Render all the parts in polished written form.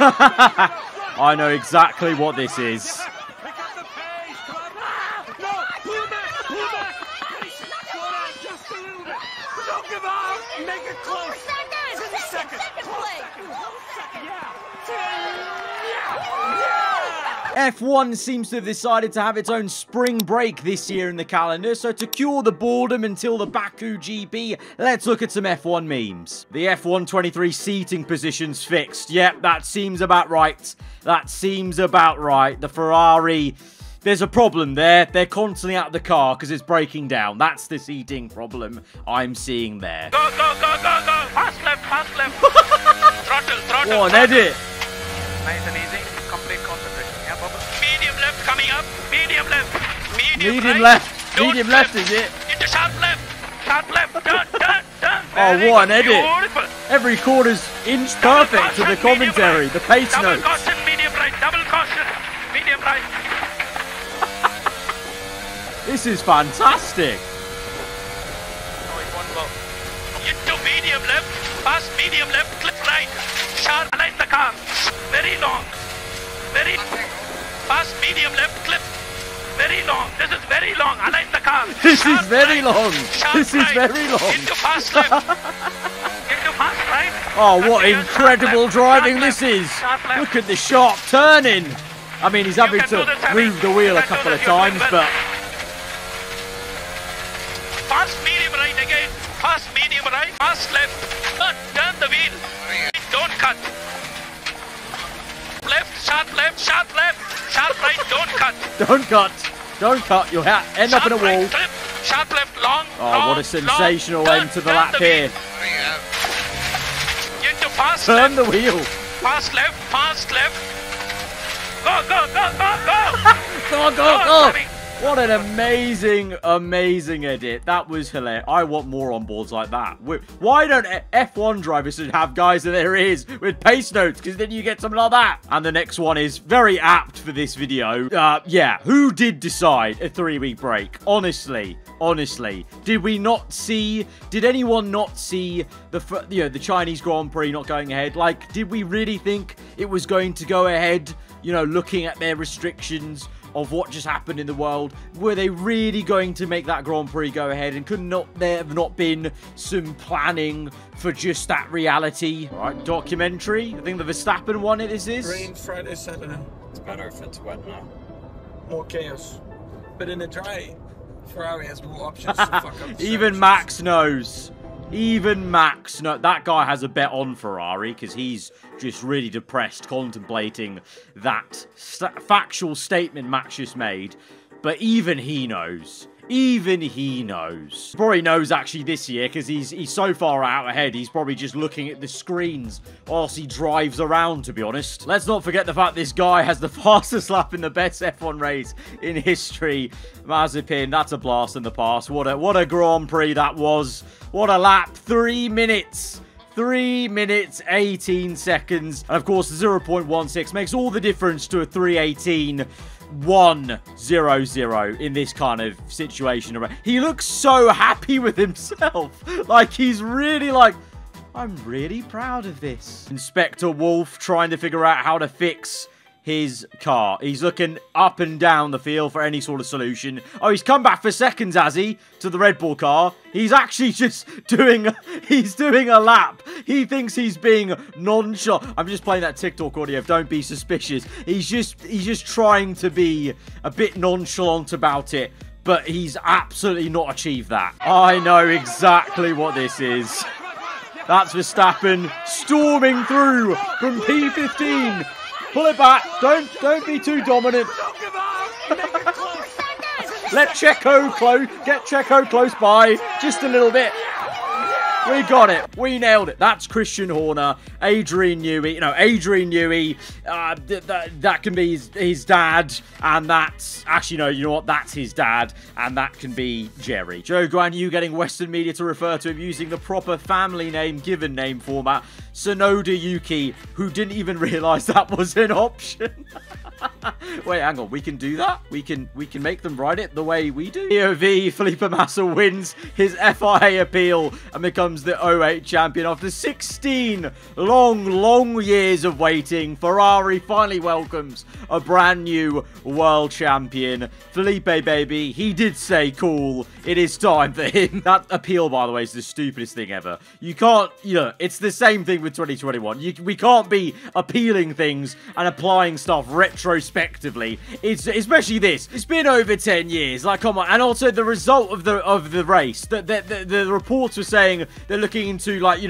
I know exactly what this is. F1 seems to have decided to have its own spring break this year in the calendar, so to cure the boredom until the Baku GP, let's look at some F1 memes. The F1 23 seating position's fixed. Yep, that seems about right. That seems about right. The Ferrari, there's a problem there. They're constantly out of the car because it's breaking down. That's the seating problem I'm seeing there. Go, go, go, go, go. Fast left, fast left. Throttle, throttle. What an edit. Nice and easy. Complete concentration. Yeah, bubble. Medium left coming up. Medium left. Medium right. Left. Don't Medium left, is it? Into sharp left. Sharp left. Turn, turn, turn. Oh, what an edit. Beautiful. Every quarter's inch perfect to the commentary, the pace notes. Double caution, medium right. Double caution, medium right. This is fantastic. No, it won't go. Into medium left. Fast medium left. Clip right. Sharp. Align the car. Very long. Very fast medium left. Clip. Very long. This is very long. Align the car. This Sharp is very right. long. Sharp This is right. very long. Into fast left. Into fast right. Oh, what Continuous incredible sharp driving left. this is. Sharp left. Look at the sharp turning. I mean, he's having can do to this, Harry. move the wheel You a can do couple of this. You're doing times, well. but Fast medium right again. Fast medium right. Fast left. Turn the wheel. Don't cut. Left, sharp left, sharp left. Sharp right, don't cut. don't cut. Don't cut. You'll end up in a Sharp wall. right, clip. Sharp left, long. Oh, long, what a sensational long. end to the Turn lap wheel. here. Into fast Turn left. the wheel. Fast left, fast left. Go, go, go, go, go. Go, go, Go, go. Sammy. What an amazing, amazing edit. That was hilarious. I want more on boards like that. Why don't F1 drivers should have guys in their ears with pace notes? Because then you get something like that. And the next one is very apt for this video. Yeah, who did decide a 3-week break? Honestly, did anyone not see the Chinese Grand Prix not going ahead? Like, did we really think it was going to go ahead? You know, looking at their restrictions of what just happened in the world, were they really going to make that Grand Prix go ahead? And could there have not been some planning for just that reality? All right, documentary. I think the Verstappen one this is. Rain Friday, Saturday. It's better if it's wet now. More chaos. But in the dry, Ferrari has more options to fuck up. Even Max knows. Even Max knows. That guy has a bet on Ferrari because he's just really depressed contemplating that factual statement Max just made. But even he knows. Even he knows. Probably knows actually this year because he's so far out ahead. He's probably just looking at the screens whilst he drives around, to be honest. Let's not forget the fact this guy has the fastest lap in the best F1 race in history. Mazepin, that's a blast in the past. What a Grand Prix that was. What a lap. 3 minutes. 3 minutes, 18 seconds. And of course, the 0.16 makes all the difference to a 3:18.100 in this kind of situation. He looks so happy with himself. Like, he's really like, I'm really proud of this. Inspector Wolf trying to figure out how to fix his car. He's looking up and down the field for any sort of solution. Oh, he's come back for seconds, has he? To the Red Bull car. He's actually just doing a lap. He thinks he's being nonchalant. I'm just playing that TikTok audio. Don't be suspicious. He's just trying to be a bit nonchalant about it, but he's absolutely not achieved that. I know exactly what this is. That's Verstappen storming through from P15. Pull it back. Don't be too dominant. Let Checo get Checo close by. Just a little bit. We got it. We nailed it. That's Christian Horner, Adrian Newey. Adrian Newey. That can be his dad. And that's... Actually, no, you know what? That's his dad. And that can be Jerry. Joe Guan Yu getting Western media to refer to him using the proper family name, given name format. Sonoda Yuki, who didn't even realise that was an option. Wait, hang on. We can do that? We can make them ride it the way we do? POV, Felipe Massa wins his FIA appeal and becomes the 08 champion after 16 long years of waiting. Ferrari finally welcomes a brand new world champion. Felipe, baby, he did say cool. It is time for him. That appeal, by the way, is the stupidest thing ever. You can't, it's the same thing with 2021. We can't be appealing things and applying stuff retrospectively. It's especially this. It's been over 10 years. Like, come on. And also the result of the race. The reports were saying they're looking into, like,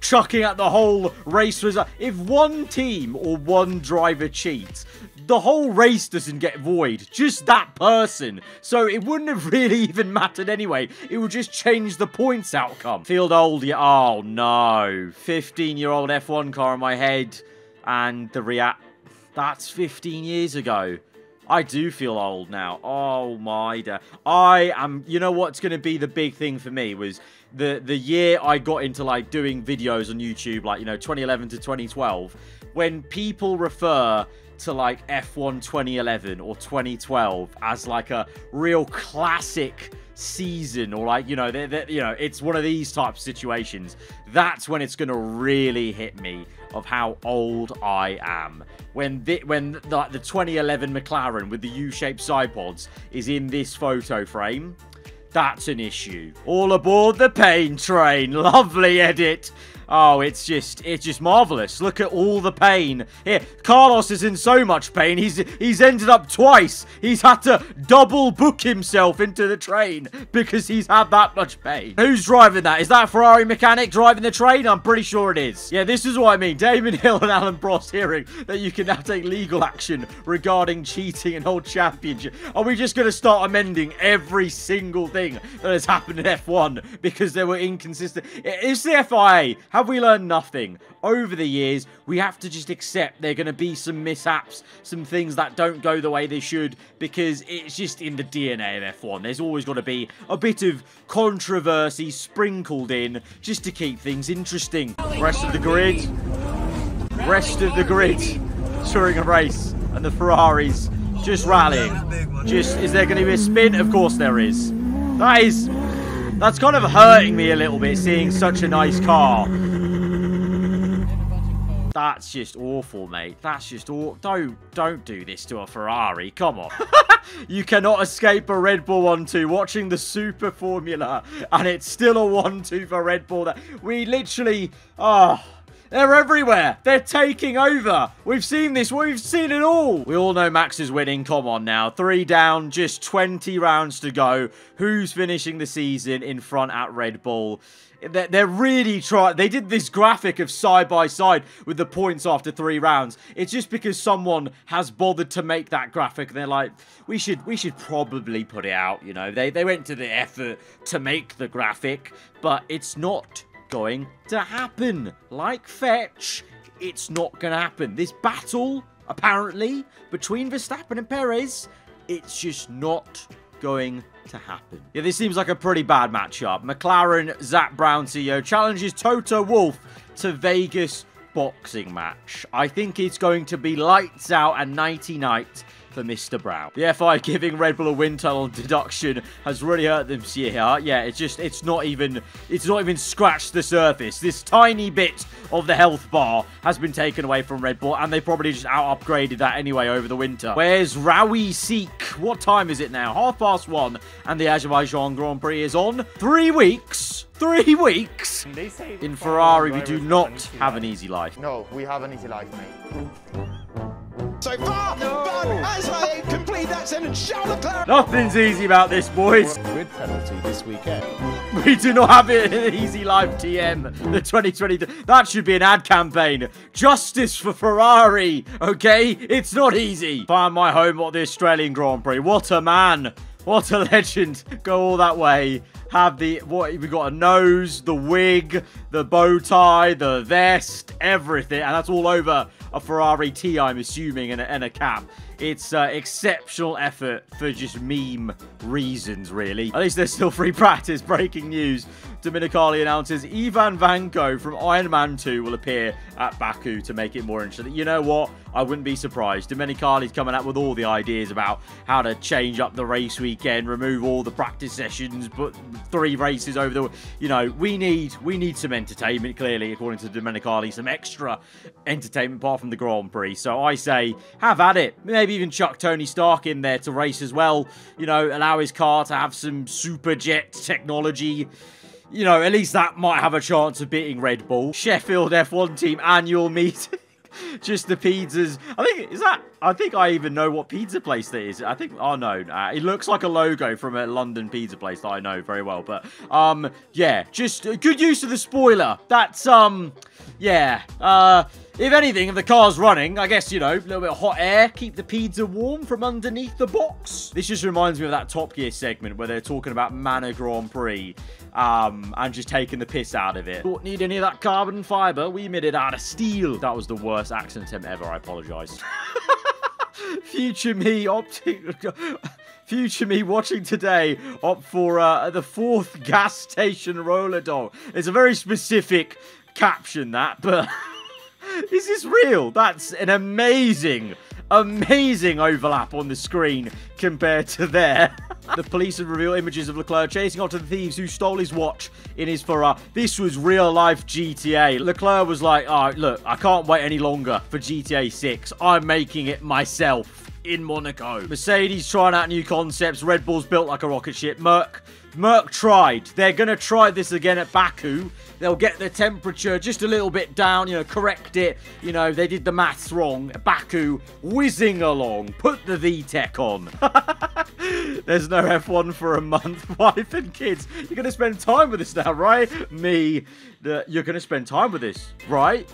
chucking out the whole race result. If one team or one driver cheats, the whole race doesn't get void. Just that person. So it wouldn't have really even mattered anyway. It would just change the points outcome. Field old, yeah. Oh, no. 15-year-old F1 car in my head. And the react. That's 15 years ago. I do feel old now. Oh, my God. I am... You know what's going to be the big thing for me was the year I got into, like, doing videos on YouTube, like, 2011 to 2012. When people refer to, like, F1 2011 or 2012 as, like, a real classic season, or, like, it's one of these types of situations. That's when it's gonna really hit me of how old I am. When the 2011 McLaren with the U-shaped side pods is in this photo frame, that's an issue. All aboard the pain train. Lovely edit. Oh, it's just marvelous. Look at all the pain. Here, Carlos is in so much pain. He's ended up twice. He's had to double book himself into the train because he's had that much pain. Who's driving that? Is that a Ferrari mechanic driving the train? I'm pretty sure it is. Yeah, this is what I mean. Damon Hill and Alan Prost hearing that you can now take legal action regarding cheating in old championship. Are we just going to start amending every single thing that has happened in F1 because they were inconsistent? It's the FIA. Have we learned nothing? Over the years, we have to just accept there are going to be some mishaps, some things that don't go the way they should, because it's just in the DNA of F1. There's always got to be a bit of controversy sprinkled in just to keep things interesting. Rest of the grid during a race, and the Ferraris just rallying. Is there going to be a spin? Of course there is. That's kind of hurting me a little bit, seeing such a nice car. That's just awful, mate. That's just awful. Don't do this to a Ferrari. Come on. You cannot escape a Red Bull 1-2. Watching the Super Formula, and it's still a 1-2 for Red Bull. We literally... they're everywhere. They're taking over. We've seen this. We've seen it all. We all know Max is winning. Come on now. 3 down. Just 20 rounds to go. Who's finishing the season in front at Red Bull? They're really trying. They did this graphic of side by side with the points after 3 rounds. It's just because someone has bothered to make that graphic. They're like, we should probably put it out. They went to the effort to make the graphic, but it's not going to happen. Like Fetch, it's not going to happen. This battle, apparently, between Verstappen and Perez, it's just not going to happen. Yeah, this seems like a pretty bad matchup. McLaren, Zach Brown CEO, challenges Toto Wolff to Vegas boxing match. I think it's going to be lights out and nighty night for Mr. Brown. The FI giving Red Bull a wind tunnel deduction has really hurt them here. Yeah, it's not even scratched the surface. This tiny bit of the health bar has been taken away from Red Bull, and they probably just out-upgraded that anyway over the winter. Where's Rawi Seek? What time is it now? 1:30, and the Azerbaijan Grand Prix is on. 3 weeks. 3 weeks? In Ferrari, we do not have an easy life. No, we have an easy life, mate. So far, but as I complete that sentence, Charles Leclerc. Nothing's easy about this, boys. Grid penalty this weekend. We do not have an easy life, TM. The 2022. That should be an ad campaign. Justice for Ferrari, okay? It's not easy. Find my home at the Australian Grand Prix. What a man. What a legend. Go all that way. have the, what, we got a nose, the wig, the bow tie, the vest, everything. And that's all over a Ferrari T, I'm assuming, and a cap. It's exceptional effort for just meme reasons, really. At least there's still free practice. Breaking news. Dominicali announces Ivan Vanko from Iron Man 2 will appear at Baku to make it more interesting. You know what? I wouldn't be surprised. Dominicali's coming out with all the ideas about how to change up the race weekend, remove all the practice sessions, put 3 races over the... You know, we need some entertainment, clearly, according to Dominicali. Some extra entertainment apart from the Grand Prix. So I say, have at it. Maybe even chuck Tony Stark in there to race as well. You know, allow his car to have some super jet technology. You know, at least that might have a chance of beating Red Bull. Sheffield F1 team annual meeting. Just the pizzas. I think I even know what pizza place that is. I think, oh no, it looks like a logo from a London pizza place that I know very well. But, yeah, just good use of the spoiler. That's, yeah, if anything, if the car's running, I guess, you know, a little bit of hot air, keep the pizza warm from underneath the box. This just reminds me of that Top Gear segment where they're talking about Manor Grand Prix, and just taking the piss out of it. Don't need any of that carbon fiber. We made it out of steel. That was the worst accent attempt ever. I apologize. Future me watching today opt for the 4th gas station roller dog. It's a very specific caption, that, but is this real? That's an amazing overlap on the screen compared to there. The police have revealed images of Leclerc chasing after the thieves who stole his watch in his Ferrari. This was real-life GTA. Leclerc was like, all right, look, I can't wait any longer for GTA 6. I'm making it myself in Monaco. Mercedes trying out new concepts. Red Bull's built like a rocket ship. Merc tried. They're going to try this again at Baku. They'll get the temperature just a little bit down, you know, correct it. You know, they did the maths wrong. Baku, whizzing along. Put the VTEC on. There's no F1 for a month. Wife and kids. You're going to spend time with this now, right? Me. You're going to spend time with this, right?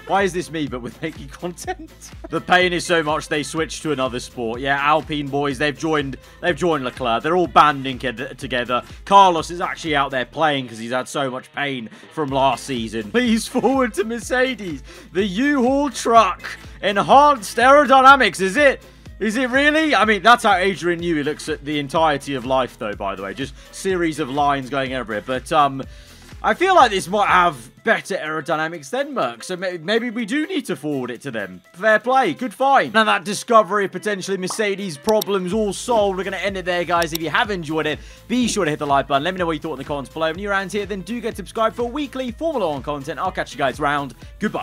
Why is this me, but with making content? The pain is so much they switched to another sport. Yeah, Alpine boys, they've joined Leclerc. They're all banding together. Carlos is actually out there playing because he's had so much pain from last season. Please forward to Mercedes. The U-Haul truck. Enhanced aerodynamics, is it? Is it really? I mean, that's how Adrian Newey looks at the entirety of life, though, by the way. Just series of lines going everywhere. But, I feel like this might have better aerodynamics than Merc, so maybe we do need to forward it to them. Fair play, good find. Now that discovery of potentially Mercedes problems all solved, we're going to end it there, guys. If you have enjoyed it, be sure to hit the like button. Let me know what you thought in the comments below. If you're around here, then do get subscribed for weekly Formula 1 content. I'll catch you guys around. Goodbye.